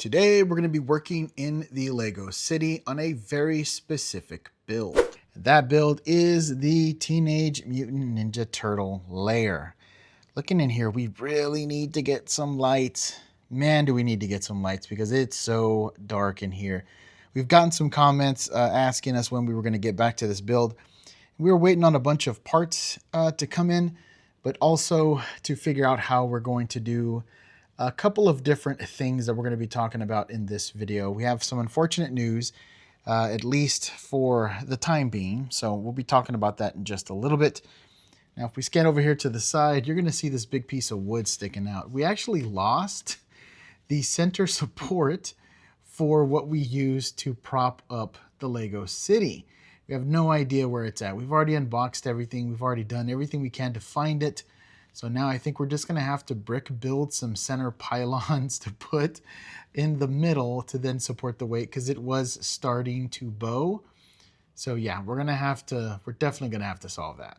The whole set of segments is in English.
Today, we're going to be working in the LEGO City on a very specific build. That build is the Teenage Mutant Ninja Turtle Lair. Looking in here, we really need to get some lights. Man, do we need to get some lights because it's so dark in here. We've gotten some comments asking us when we were going to get back to this build. We were waiting on a bunch of parts to come in, but also to figure out how we're going to do a couple of different things that we're going to be talking about in this video. We have some unfortunate news, at least for the time being. So we'll be talking about that in just a little bit. Now, if we scan over here to the side, you're going to see this big piece of wood sticking out. We actually lost the center support for what we use to prop up the LEGO City. We have no idea where it's at. We've already unboxed everything. We've already done everything we can to find it. So now I think we're just going to have to brick build some center pylons to put in the middle to then support the weight because it was starting to bow. So yeah, we're definitely going to have to solve that.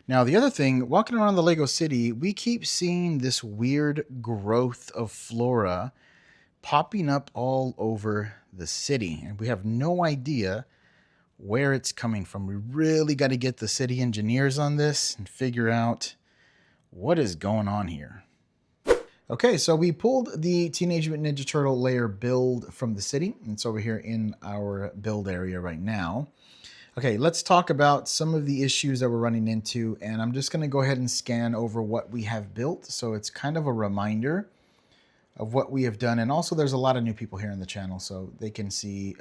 Now, the other thing, walking around the LEGO City, we keep seeing this weird growth of flora popping up all over the city, and we have no idea where it's coming from. We really got to get the city engineers on this and figure out what is going on here. Okay, so we pulled the Teenage Mutant Ninja Turtle Lair build from the city. It's over here in our build area right now. Okay, let's talk about some of the issues that we're running into, and I'm just going to go ahead and scan over what we have built, so it's kind of a reminder of what we have done. And also there's a lot of new people here in the channel, so they can see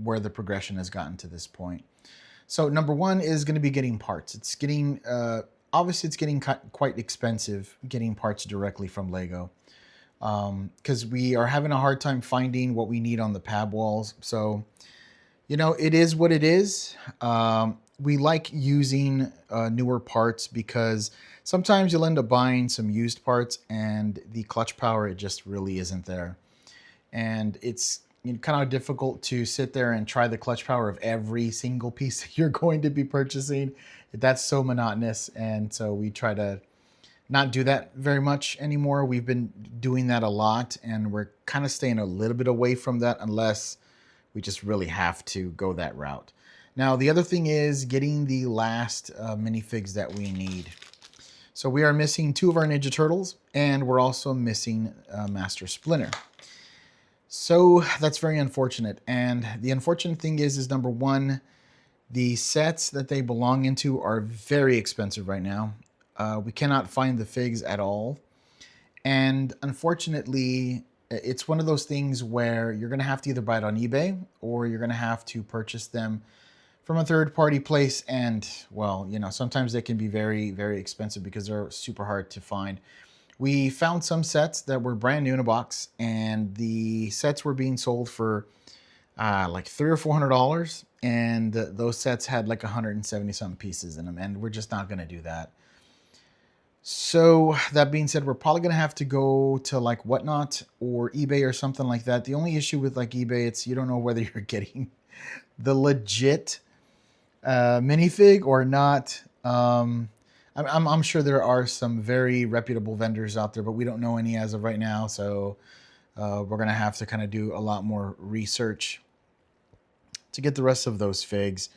where the progression has gotten to this point. So number one is going to be getting parts. It's getting obviously it's getting quite expensive getting parts directly from LEGO because we are having a hard time finding what we need on the pab walls. So, you know, it is what it is. We like using newer parts because sometimes you'll end up buying some used parts and the clutch power, it just really isn't there. And it's kind of difficult to sit there and try the clutch power of every single piece that you're going to be purchasing. That's so monotonous, and so we try to not do that very much anymore. We've been doing that a lot, and we're kind of staying a little bit away from that unless we just really have to go that route. Now, the other thing is getting the last minifigs that we need. So we are missing 2 of our Ninja Turtles, and we're also missing Master Splinter. So that's very unfortunate. And the unfortunate thing is number one, the sets that they belong into are very expensive right now. We cannot find the figs at all. And unfortunately, it's one of those things where you're going to have to either buy it on eBay or you're going to have to purchase them from a third-party place. And, well, you know, sometimes they can be very, very expensive because they're super hard to find. We found some sets that were brand new in a box, and the sets were being sold for like $300 or $400, and those sets had like 170 something pieces in them, and we're just not going to do that. So that being said, we're probably going to have to go to like Whatnot or eBay or something like that. The only issue with like eBay, it's you don't know whether you're getting the legit minifig or not. I'm sure there are some very reputable vendors out there, but we don't know any as of right now. So we're going to have to kind of do a lot more research to get the rest of those figs,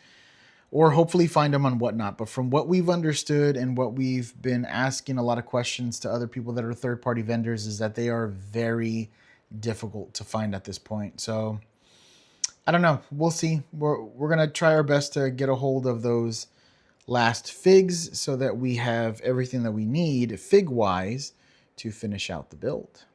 or hopefully find them on Whatnot. But from what we've understood and what we've been asking a lot of questions to other people that are third-party vendors is that they are very difficult to find at this point. So I don't know. We'll see. We're going to try our best to get a hold of those last figs so that we have everything that we need fig-wise to finish out the build.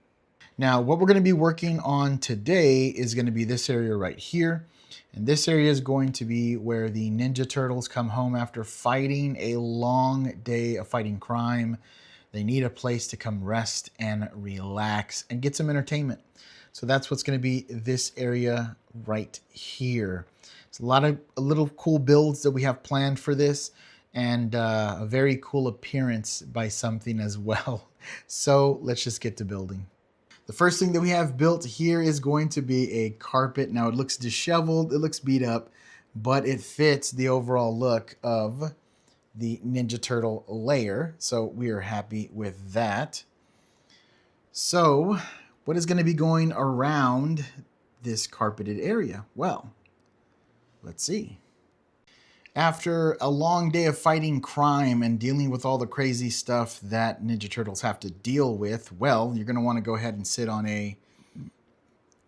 Now, what we're going to be working on today is going to be this area right here. And this area is going to be where the Ninja Turtles come home after fighting a long day of fighting crime. They need a place to come rest and relax and get some entertainment. So that's what's going to be this area right here. It's a lot of little cool builds that we have planned for this, and a very cool appearance by something as well. So let's just get to building. The first thing that we have built here is going to be a carpet. Now it looks disheveled, it looks beat up, but it fits the overall look of the Ninja Turtle Lair. So we are happy with that. So What is going to be going around this carpeted area? Well, let's see. After a long day of fighting crime and dealing with all the crazy stuff that Ninja Turtles have to deal with, well, you're going to want to go ahead and sit on a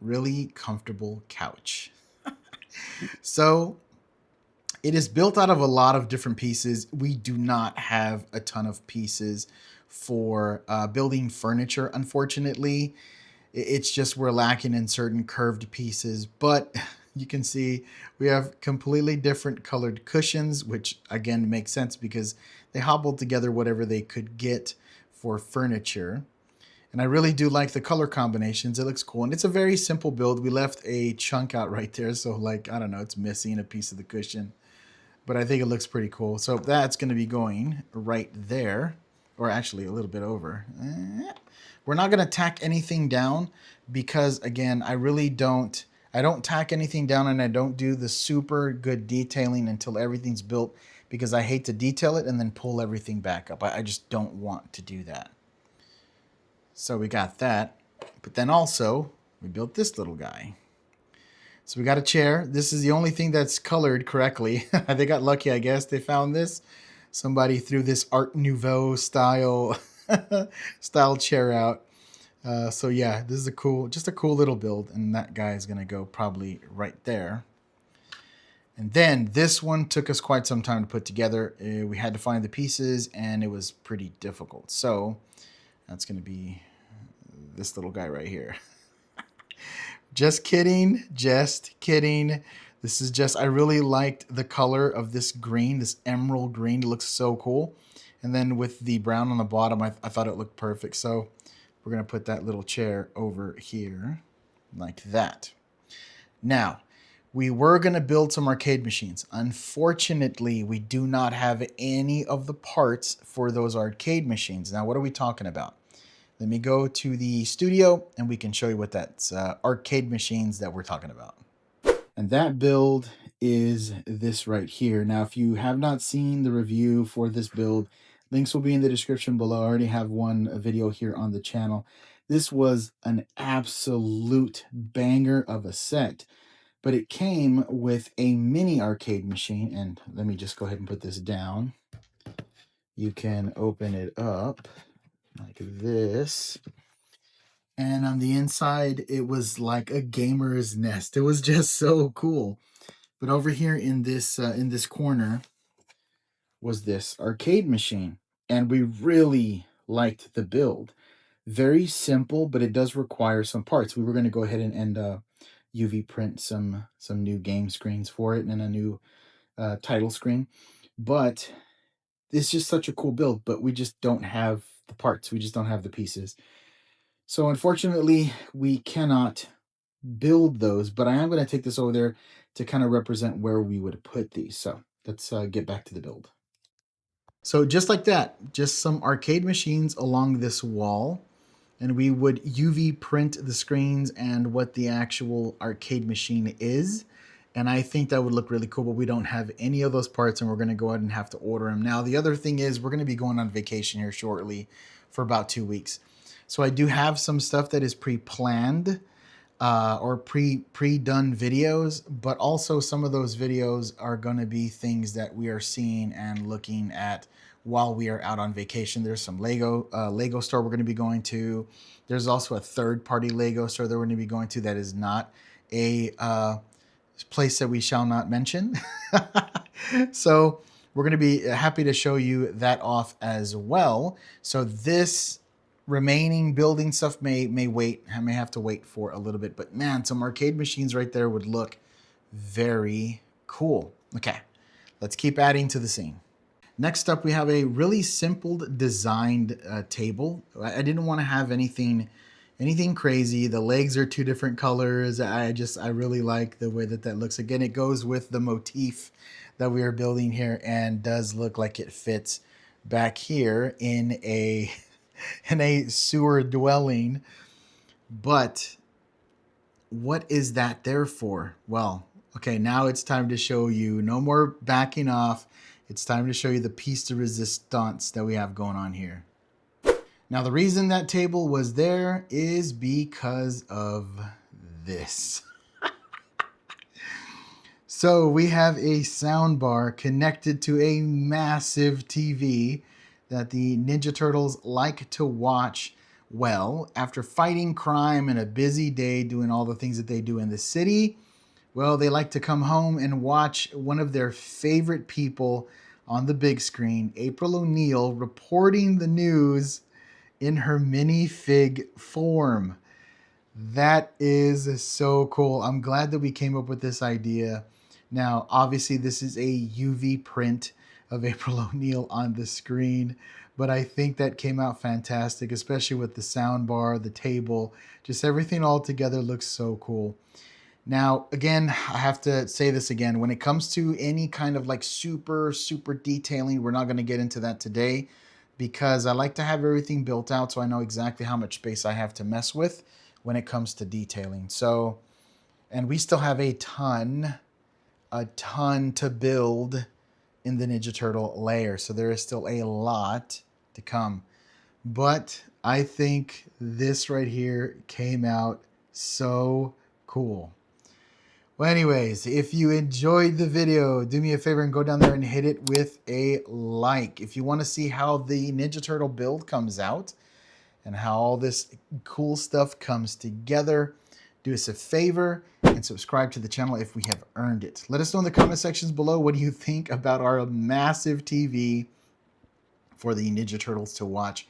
really comfortable couch. So it is built out of a lot of different pieces. We do not have a ton of pieces for building furniture, unfortunately. It's just we're lacking in certain curved pieces, but you can see we have completely different colored cushions, which again makes sense because they hobbled together whatever they could get for furniture. And I really do like the color combinations. It looks cool. And it's a very simple build. We left a chunk out right there. So like, I don't know, it's missing a piece of the cushion. But I think it looks pretty cool. So that's going to be going right there. Or actually a little bit over. We're not going to tack anything down because, again, I don't tack anything down and I don't do the super good detailing until everything's built because I hate to detail it and then pull everything back up. I just don't want to do that. So we got that. But then also, we built this little guy. So we got a chair. This is the only thing that's colored correctly. They got lucky, I guess. They found this. Somebody threw this Art Nouveau style chair out. So yeah, this is just a cool little build. And that guy is going to go probably right there. And then this one took us quite some time to put together. We had to find the pieces and it was pretty difficult. So that's going to be this little guy right here. Just kidding. Just kidding. This is just, I really liked the color of this green, this emerald green. It looks so cool. And then with the brown on the bottom, I thought it looked perfect. So we're going to put that little chair over here like that. Now, we were going to build some arcade machines. Unfortunately, we do not have any of the parts for those arcade machines. Now, what are we talking about? Let me go to the studio and we can show you what that's arcade machines that we're talking about. And that build is this right here. Now, if you have not seen the review for this build, links will be in the description below. I already have a video here on the channel. This was an absolute banger of a set, but it came with a mini arcade machine. And let me just go ahead and put this down. You can open it up like this. And on the inside, it was like a gamer's nest. It was just so cool. But over here in this corner was this arcade machine. And we really liked the build. Very simple, but it does require some parts. We were going to go ahead and UV print some new game screens for it and a new title screen. But it's just such a cool build, but we just don't have the parts. We just don't have the pieces. So unfortunately, we cannot build those, but I am going to take this over there to kind of represent where we would put these. So let's get back to the build. So just like that, just some arcade machines along this wall, and we would UV print the screens and what the actual arcade machine is. And I think that would look really cool, but we don't have any of those parts and we're going to go ahead and have to order them. Now, the other thing is we're going to be going on vacation here shortly for about 2 weeks. So I do have some stuff that is pre-planned or pre-done videos, but also some of those videos are going to be things that we are seeing and looking at while we are out on vacation. There's some Lego store we're going to be going to. There's also a third-party Lego store that we're going to be going to that is not a place that we shall not mention. So we're going to be happy to show you that off as well. So this remaining building stuff may wait. I may have to wait for a little bit, but man, some arcade machines right there would look very cool. Okay, let's keep adding to the scene. Next up, we have a really simple designed table. I didn't want to have anything crazy. The legs are 2 different colors. I really like the way that looks. Again, it goes with the motif that we are building here and does look like it fits back here in a sewer dwelling. But what is that there for? Well, okay, now it's time to show you. No more backing off. It's time to show you the piece de resistance that we have going on here. Now, the reason that table was there is because of this. So we have a sound bar connected to a massive TV that the Ninja Turtles like to watch. Well, after fighting crime and a busy day doing all the things that they do in the city, well, they like to come home and watch one of their favorite people on the big screen, April O'Neil, reporting the news in her minifig form. That is so cool. I'm glad that we came up with this idea. Now, obviously, this is a UV print of April O'Neil on the screen, but I think that came out fantastic, especially with the sound bar, the table, just everything all together looks so cool. Now, again, I have to say this again. When it comes to any kind of like super detailing, we're not going to get into that today because I like to have everything built out so I know exactly how much space I have to mess with when it comes to detailing. So, and we still have a ton to build in the Ninja Turtle layer. So there is still a lot to come. But I think this right here came out so cool. Well, anyways, if you enjoyed the video, do me a favor and go down there and hit it with a like. If you want to see how the Ninja Turtle build comes out and how all this cool stuff comes together, do us a favor and subscribe to the channel if we have earned it. Let us know in the comment sections below, what do you think about our massive TV for the Ninja Turtles to watch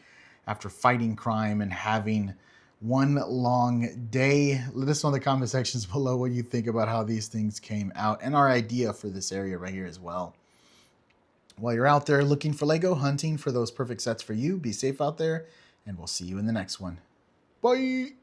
after fighting crime and having one long day. Let us know in the comment sections below what you think about how these things came out and our idea for this area right here as well. While you're out there looking for Lego, hunting for those perfect sets for you, be safe out there, and we'll see you in the next one. Bye!